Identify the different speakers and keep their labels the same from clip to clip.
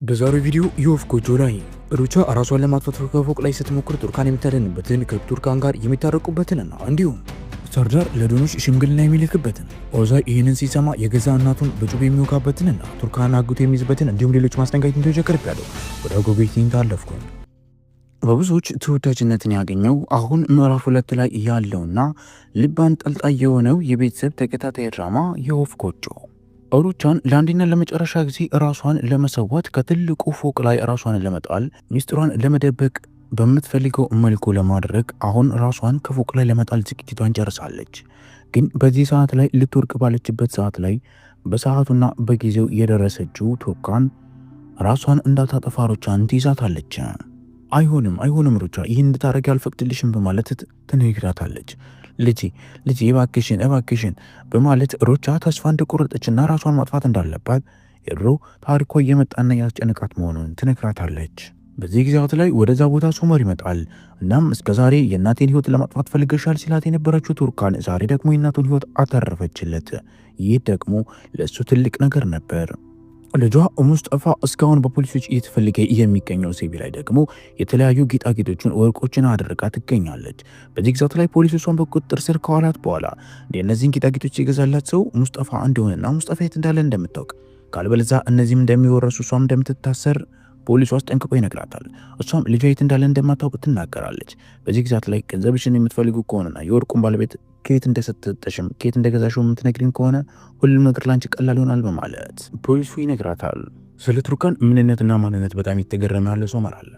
Speaker 1: በዛሬው ቪዲዮ የወፍ ጎጆ ላይ ሩቻ ራሷን ለማጥፋት ከፎቅ ላይ ስትሞክር ቱርካን የምታደንበትን ከቱርካን ጋር የሚታረቁበትንና እንዲሁም ሰርዳር ለዶኖሽ ሽምግልና የሚልክበትን ኦዛይ ይህንን ሲሰማ የገዛ እናቱን በጩቤ የሚወጋበትንና ቱርካን አግቶ የሚይዝበትን እንዲሁም ሌሎች ማስጠንቀቂያዎችን ያቀርባል። ወደ ጎቤቲን ታለፍኩኝ። በብዙዎች ተወዳጅነትን ያገኘው አሁን ምዕራፍ 2 ላይ ያለውና ልብ አንጠልጣይ የሆነው የቤተሰብ ተከታታይ ድራማ የወፍ ጎጆ ሩቻን ለአንዴና ለመጨረሻ ጊዜ ራሷን ለመሰዋት ከትልቁ ፎቅ ላይ ራሷን ለመጣል ሚስጥሯን ለመደበቅ በምትፈልገው መልኩ ለማድረግ አሁን ራሷን ከፎቅ ላይ ለመጣል ዝግጅቷን ጨርሳለች። ግን በዚህ ሰዓት ላይ ልትወርቅ ባለችበት ሰዓት ላይ በሰዓቱና በጊዜው የደረሰችው ቱርካን ራሷን እንዳታጠፋ ሩቻን ትይዛታለች። አይሆንም ሩቻ ይህን እንድታረጊ አልፈቅድልሽም በማለት ትነግራታለች። ልጄ እባክሽን በማለት ሩቻ ተስፋ እንደቆረጠችና ራሷን ማጥፋት እንዳለባት የድሮ ታሪኳ እየመጣና ያስጨነቃት መሆኑን ትነግራታለች። በዚህ ጊዜያት ላይ ወደዛ ቦታ ሶመር ይመጣል። እናም እስከዛሬ የእናቴን ህይወት ለማጥፋት ፈልገሻል ሲላት የነበረችው ቱርካን ዛሬ ደግሞ የእናቱን ህይወት አተረፈችለት። ይህ ደግሞ ለእሱ ትልቅ ነገር ነበር። ልጇ ሙስጠፋ እስካሁን በፖሊሶች እየተፈለገ የሚገኘው ሴቢ ላይ ደግሞ የተለያዩ ጌጣጌጦችን ወርቆችን አድርጋ ትገኛለች። በዚህ ግዛት ላይ ፖሊሶቿን በቁጥጥር ስር ከዋላት በኋላ እነዚህን ጌጣጌጦች የገዛላት ሰው ሙስጠፋ እንደሆነና ሙስጠፋ የት እንዳለ እንደምታውቅ ካልበለዛ እነዚህም እንደሚወረሱ እሷም እንደምትታሰር ፖሊሱ አስጠንቅቆ ይነግራታል። እሷም ልጇ የት እንዳለ እንደማታውቅ ትናገራለች። በዚህ ግዛት ላይ ገንዘብሽን የምትፈልጉ ከሆነና የወርቁን ባለቤት ከየት እንደሰጠሽም ከየት እንደገዛሽው የምትነግሪን ከሆነ ሁሉም ነገር ላንቺ ቀላል ይሆናል በማለት ፖሊሱ ይነግራታል። ስለ ቱርካን ምንነትና ማንነት በጣም የተገረመ ያለ ሶመር አለ።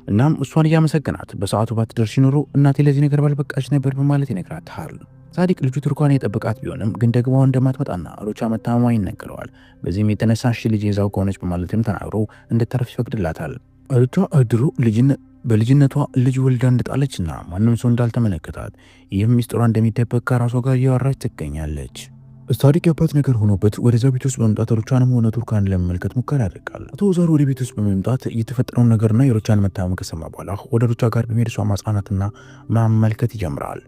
Speaker 1: እናም እሷን እያመሰገናት በሰዓቱ ባትደርሺ ኖሮ እናቴ ለዚህ ነገር ባልበቃች ነበር በማለት ይነግራታል። ሳዲቅ ልጁ ቱርካን የጠበቃት ቢሆንም ግን ደግሞ እንደማትመጣና ሩቻ መታመሟ ይነገረዋል። በዚህም የተነሳ እሺ ልጅ ይዛው ከሆነች በማለትም ተናግሮ እንድትተርፍ ይፈቅድላታል። ሩቻ ድሮ በልጅነቷ ልጅ ወልዳ እንደጣለችና ማንም ሰው እንዳልተመለከታት ይህም ሚስጥሯ እንደሚደበቅ ከራሷ ጋር እያወራች ትገኛለች። ሳዲቅ ያባት ነገር ሆኖበት ወደዛ ቤት ውስጥ በመምጣት ሩቻንም ሆነ ቱርካን ለመመልከት ሙከራ ያደርጋል። አቶ ዛር ወደ ቤት ውስጥ በመምጣት የተፈጠረውን ነገርና የሩቻን መታመም ከሰማ በኋላ ወደ ሩቻ ጋር በመሄድ እሷ ማጽናናትና ማመልከት ይጀምራል።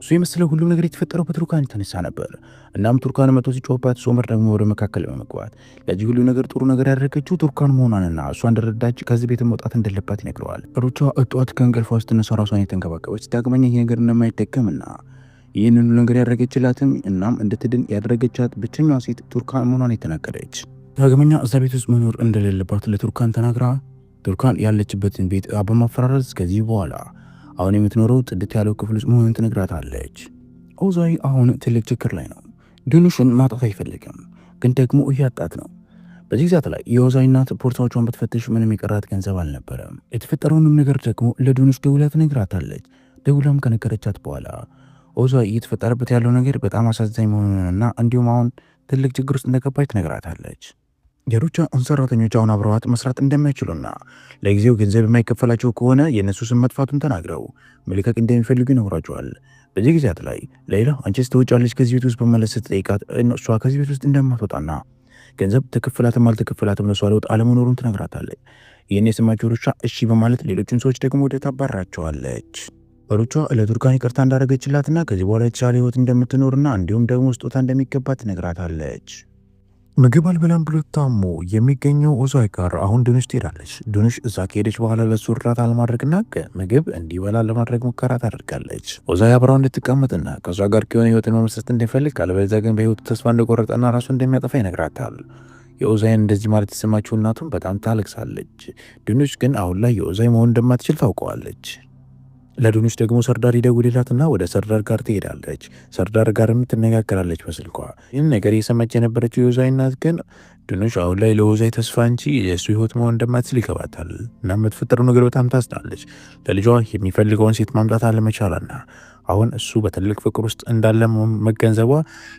Speaker 1: እሱ የመሰለ ሁሉም ነገር የተፈጠረው በቱርካን የተነሳ ነበር። እናም ቱርካን መቶ ሲጮህባት ሶመር ደግሞ ወደ መካከል በመግባት ለዚህ ሁሉ ነገር ጥሩ ነገር ያደረገችው ቱርካን መሆኗንና እሷ እንደረዳች ከዚህ ቤት መውጣት እንደለባት ይነግረዋል። ሩቻ ጠዋት ከእንቅልፏ ስትነሳ ራሷን የተንከባከበች ዳግመኛ ይህ ነገር እንደማይደገምና ይህንን ሁሉ ነገር ያደረገችላትም እናም እንድትድን ያደረገቻት ብቸኛዋ ሴት ቱርካን መሆኗን የተናገረች ዳግመኛ እዛ ቤት ውስጥ መኖር እንደሌለባት ለቱርካን ተናግራ ቱርካን ያለችበትን ቤት በማፈራረስ ከዚህ በኋላ አሁን የምትኖረው ጥድት ያለው ክፍል ውስጥ መሆኑን ትነግራታለች። ኦዛይ አሁን ትልቅ ችግር ላይ ነው። ዶኖሽን ማጣት አይፈልግም፣ ግን ደግሞ እያጣት ነው። በዚህ ግዛት ላይ የኦዛይ እናት ፖርታዎቿን በተፈተሽ ምንም የቀራት ገንዘብ አልነበረም። የተፈጠረውንም ነገር ደግሞ ለዶኖሽ ደውላ ትነግራታለች። ደውላም ከነገረቻት በኋላ ኦዛይ እየተፈጠረበት ያለው ነገር በጣም አሳዛኝ መሆኑንና እንዲሁም አሁን ትልቅ ችግር ውስጥ እንደገባች ትነግራታለች። የሩቻ ሰራተኞች አሁን አብረዋት መስራት እንደማይችሉና ለጊዜው ገንዘብ የማይከፈላቸው ከሆነ የእነሱ ስም መጥፋቱን ተናግረው መልቀቅ እንደሚፈልጉ ይነግራቸዋል። በዚህ ጊዜያት ላይ ሌላ አንቺስ ትወጫለች ከዚህ ቤት ውስጥ በመለስ ስትጠይቃት እሷ ከዚህ ቤት ውስጥ እንደማትወጣና ገንዘብ ተከፍላትም አልተከፍላትም ለሷ ለውጥ አለመኖሩን ትነግራታለች። ይህን የሰማችው ሩቻ እሺ በማለት ሌሎችን ሰዎች ደግሞ ወደ ታባራቸዋለች። ሩቻ ለቱርካን ይቅርታ እንዳደረገችላትና ከዚህ በኋላ የተሻለ ህይወት እንደምትኖርና እንዲሁም ደግሞ ስጦታ እንደሚገባት ትነግራታለች። ምግብ አልበላም ብሎ ታሞ የሚገኘው ኦዛይ ጋር አሁን ዶኖሽ ትሄዳለች። ዶኖሽ እዛ ከሄደች በኋላ ለሱ እርዳታ ለማድረግና ምግብ እንዲበላ ለማድረግ ሙከራ ታደርጋለች። ኦዛይ አብራው እንድትቀመጥና ከሷ ጋር ከሆነ ህይወትን መመስረት እንደሚፈልግ ካለበለዚያ ግን በህይወቱ ተስፋ እንደቆረጠና ራሱ እንደሚያጠፋ ይነግራታል። የኦዛይን እንደዚህ ማለት የተሰማችው እናቱም በጣም ታለቅሳለች። ዶኖሽ ግን አሁን ላይ የኦዛይ መሆን እንደማትችል ታውቀዋለች። ለዶኖሽ ደግሞ ሰርዳር ይደውልላትና ወደ ሰርዳር ጋር ትሄዳለች። ሰርዳር ጋርም ትነጋገራለች በስልኳ። ይህን ነገር የሰማች የነበረችው የኦዛይ እናት ግን ዶኖሽ አሁን ላይ ለኦዛይ ተስፋ እንጂ የእሱ ህይወት መሆን እንደማትችል ይገባታል። እና የምትፈጠረው ነገር በጣም ታዝናለች። ለልጇ የሚፈልገውን ሴት ማምጣት አለመቻላና አሁን እሱ በትልቅ ፍቅር ውስጥ እንዳለ መገንዘቧ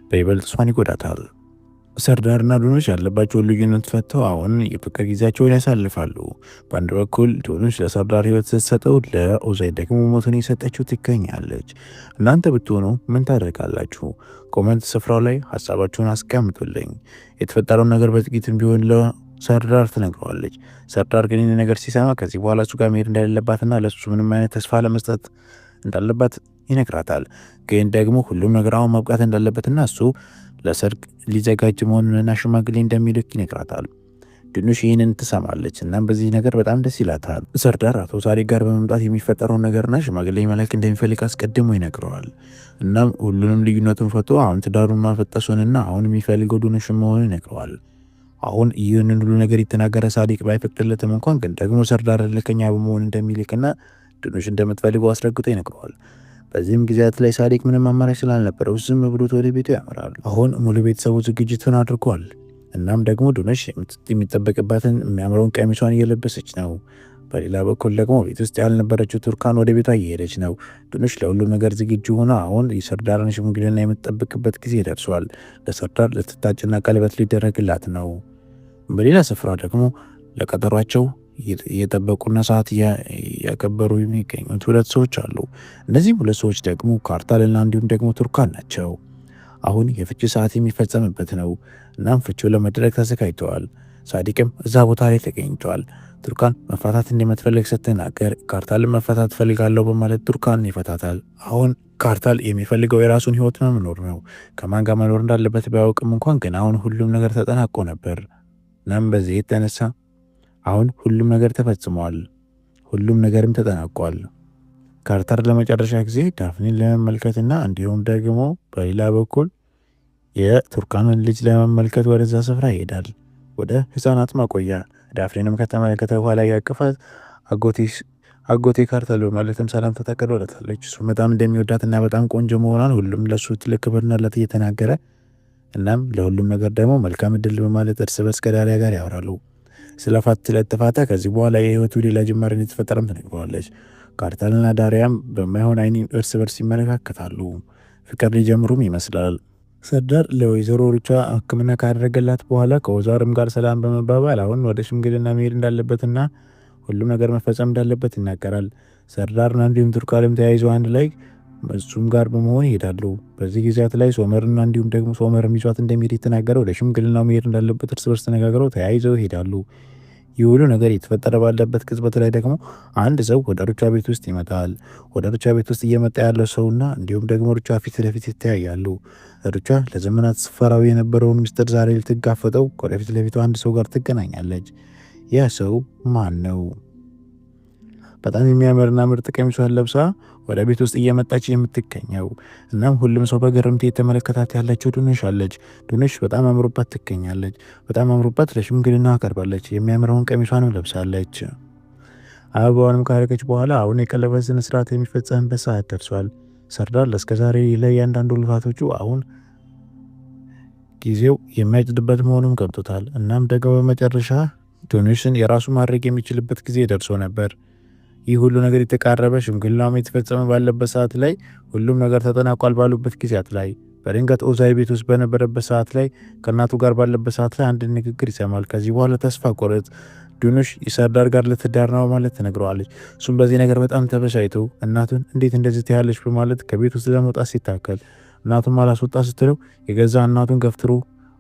Speaker 1: በይበልጥ እሷን ይጎዳታል። ሰርዳርና ዶኖሽ ያለባቸውን ልዩነት ፈተው አሁን የፍቅር ጊዜያቸውን ያሳልፋሉ። በአንድ በኩል ዶኖሽ ለሰርዳር ህይወት ስትሰጠው፣ ለኦዛይ ደግሞ ሞትን የሰጠችው ትገኛለች። እናንተ ብትሆኑ ምን ታደርጋላችሁ? ኮመንት ስፍራው ላይ ሀሳባችሁን አስቀምጡልኝ። የተፈጠረውን ነገር በጥቂትም ቢሆን ለሰርዳር ትነግረዋለች። ሰርዳር ግን ይህን ነገር ሲሰማ ከዚህ በኋላ እሱ ጋር መሄድ እንደሌለባትና ለሱ ምንም አይነት ተስፋ ለመስጠት እንዳለባት ይነግራታል። ግን ደግሞ ሁሉም ነገር አሁን መብቃት እንዳለበትና እሱ ለሰርግ ሊዘጋጅ መሆኑንና ሽማግሌ እንደሚልክ ይነግራታል። ድኑሽ ይህንን ትሰማለች። እናም በዚህ ነገር በጣም ደስ ይላታል። ሰርዳር አቶ ሳዲቅ ጋር በመምጣት የሚፈጠረውን ነገርና ሽማግሌ መላክ እንደሚፈልግ አስቀድሞ ይነግረዋል። እናም ሁሉንም ልዩነቱን ፈቶ አሁን ትዳሩን ማፈጠሱንና አሁን የሚፈልገው ድኑሽን መሆኑን ይነግረዋል። አሁን ይህንን ሁሉ ነገር የተናገረ ሳዲቅ ባይፈቅድለትም እንኳን ግን ደግሞ ሰርዳር ልከኛ በመሆን እንደሚልክና ድኑሽ እንደምትፈልገው አስረግጦ ይነግረዋል። በዚህም ጊዜያት ላይ ሳዲቅ ምንም አማራጭ ስላልነበረው ዝም ብሎት ወደ ቤቱ ያመራል። አሁን ሙሉ ቤተሰቡ ዝግጅቱን አድርጓል። እናም ደግሞ ድኑሽ የሚጠበቅባትን የሚያምረውን ቀሚሷን እየለበሰች ነው። በሌላ በኩል ደግሞ ቤት ውስጥ ያልነበረችው ቱርካን ወደ ቤቷ እየሄደች ነው። ድኑሽ ለሁሉም ነገር ዝግጁ ሆና አሁን የሰርዳርን ሽምግልና የምትጠብቅበት ጊዜ ደርሷል። ለሰርዳር ልትታጭና ቀለበት ሊደረግላት ነው። በሌላ ስፍራ ደግሞ ለቀጠሯቸው እየጠበቁና ሰዓት እያከበሩ የሚገኙት ሁለት ሰዎች አሉ። እነዚህም ሁለት ሰዎች ደግሞ ካርታልና እንዲሁም ደግሞ ቱርካን ናቸው። አሁን የፍቺ ሰዓት የሚፈጸምበት ነው። እናም ፍቺው ለመድረግ ተዘጋጅተዋል። ሳዲቅም እዛ ቦታ ላይ ተገኝተዋል። ቱርካን መፋታት እንደምትፈልግ ስትናገር ካርታልን መፋታት ፈልጋለሁ በማለት ቱርካን ይፈታታል። አሁን ካርታል የሚፈልገው የራሱን ህይወት መኖር ነው። ከማን ጋር መኖር እንዳለበት ቢያውቅም እንኳን ግን አሁን ሁሉም ነገር ተጠናቆ ነበር። እናም በዚህ የተነሳ አሁን ሁሉም ነገር ተፈጽሟል። ሁሉም ነገርም ተጠናቋል። ካርታር ለመጨረሻ ጊዜ ዳፍኒን ለመመልከትና እንዲሁም ደግሞ በሌላ በኩል የቱርካንን ልጅ ለመመልከት ወደዛ ስፍራ ይሄዳል፣ ወደ ህፃናት ማቆያ። ዳፍኒንም ከተመለከተ በኋላ ያቅፋት አጎቴ ካርታል በማለትም ሰላም ተቀበለታለች። እሱ በጣም እንደሚወዳትና በጣም ቆንጆ መሆኗን ሁሉም ለሱ ትልቅ ክብር እንዳላት እየተናገረ እናም ለሁሉም ነገር ደግሞ መልካም እድል በማለት እርስ በርስ ከዳሪያ ጋር ያወራሉ። ስለተፋታ ከዚህ በኋላ የህይወቱ ሌላ ጅማሬ እንደተፈጠረም ትነግረዋለች። ካርታልና ዳሪያም በማይሆን አይን እርስ በርስ ይመለካከታሉ። ፍቅር ሊጀምሩም ይመስላል። ሰርዳር ለወይዘሮ ሩቻ ሕክምና ካደረገላት በኋላ ከወዛርም ጋር ሰላም በመባባል አሁን ወደ ሽምግልና መሄድ እንዳለበትና ሁሉም ነገር መፈጸም እንዳለበት ይናገራል። ሰርዳርና እንዲሁም ቱርካንም ተያይዘው አንድ ላይ እሱም ጋር በመሆን ይሄዳሉ። በዚህ ጊዜያት ላይ ሶመርና እንዲሁም ደግሞ ሶመርም ይዟት እንደሚሄድ የተናገረው ወደ ሽምግልናው መሄድ እንዳለበት እርስ በርስ ተነጋግረው ተያይዘው ይሄዳሉ። ይህ ሁሉ ነገር የተፈጠረ ባለበት ቅጽበት ላይ ደግሞ አንድ ሰው ወደ ሩቻ ቤት ውስጥ ይመጣል። ወደ ሩቻ ቤት ውስጥ እየመጣ ያለው ሰውና እንዲሁም ደግሞ ሩቻ ፊት ለፊት ይተያያሉ። ሩቻ ለዘመናት ስፈራዊ የነበረውን ምስጢር ዛሬ ልትጋፈጠው ወደፊት ለፊቱ አንድ ሰው ጋር ትገናኛለች። ያ ሰው ማን ነው? በጣም የሚያምርና ምርጥ ቀሚሷን ለብሳ ወደ ቤት ውስጥ እየመጣች የምትገኘው እናም ሁሉም ሰው በግርምት የተመለከታት ያለችው ድኑሽ አለች። ድኑሽ በጣም አምሮባት ትገኛለች። በጣም አምሮባት ለሽምግልና አቀርባለች። የሚያምረውን ቀሚሷንም ለብሳለች። አበባዋንም ካረገች በኋላ አሁን የቀለበት ስነ ስርዓት የሚፈጸምበት ሰዓት ደርሷል። ሰርዳር ለእስከዛሬ ለእያንዳንዱ ልፋቶቹ አሁን ጊዜው የሚያጭድበት መሆኑን ገብቶታል። እናም ደግሞ በመጨረሻ ድኑሽን የራሱ ማድረግ የሚችልበት ጊዜ ደርሶ ነበር። ይህ ሁሉ ነገር የተቃረበ ሽምግልናውም የተፈጸመ ባለበት ሰዓት ላይ ሁሉም ነገር ተጠናቋል ባሉበት ጊዜያት ላይ በድንገት ኦዛይ ቤት ውስጥ በነበረበት ሰዓት ላይ ከእናቱ ጋር ባለበት ሰዓት ላይ አንድ ንግግር ይሰማል። ከዚህ በኋላ ተስፋ ቆረጥ፣ ድኑሽ የሰርዳር ጋር ልትዳር ነው ማለት ትነግረዋለች። እሱም በዚህ ነገር በጣም ተበሳጭቶ እናቱን እንዴት እንደዚህ ትያለች በማለት ከቤት ውስጥ ለመውጣት ሲታከል እናቱን አላስወጣ ስትለው የገዛ እናቱን ገፍትሮ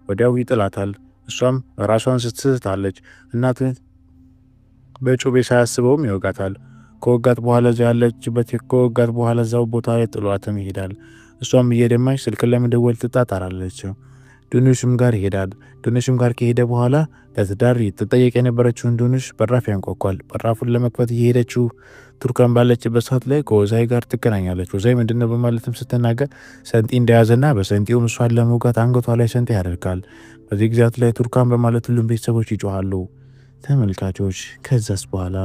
Speaker 1: ወዲያው ይጥላታል። እሷም ራሷን ስትስታለች። እናቱን በጩቤ ሳያስበውም ይወጋታል። ከወጋት በኋላ እዛው ቦታ ላይ ጥሏትም ይሄዳል። እሷም እየደማች ስልክ ለመደወል ትጣጣራለች። ድኑሽም ጋር ይሄዳል። ድኑሽም ጋር ከሄደ በኋላ ለትዳር ትጠየቅ የነበረችውን ድኑሽ በራፍ ያንኳኳል። በራፉን ለመክፈት እየሄደችው ቱርካን ባለችበት ሰዓት ላይ ከወዛይ ጋር ትገናኛለች። ወዛይ ምንድነው በማለትም ስትናገር ሰንጢ እንደያዘና በሰንጢውም እሷን ለመውጋት አንገቷ ላይ ሰንጢ ያደርጋል። በዚህ ጊዜያት ላይ ቱርካን በማለት ሁሉም ቤተሰቦች ይጮሃሉ። ተመልካቾች ከዛስ በኋላ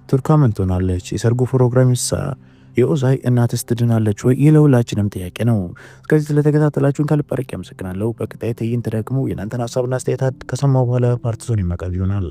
Speaker 1: ቱርካን ምን ትሆናለች? የሰርጉ ፕሮግራም ይሰራ? የኦዛይ እናትስ ትድናለች ወይ? ይህ ለሁላችንም ጥያቄ ነው። እስከዚህ ስለተከታተላችሁን ከልብ አድርጌ አመሰግናለሁ። በቀጣይ ትዕይንት ደግሞ የእናንተን ሀሳብና አስተያየት ከሰማሁ በኋላ ፓርት ዞን ይመቃል ይሆናል።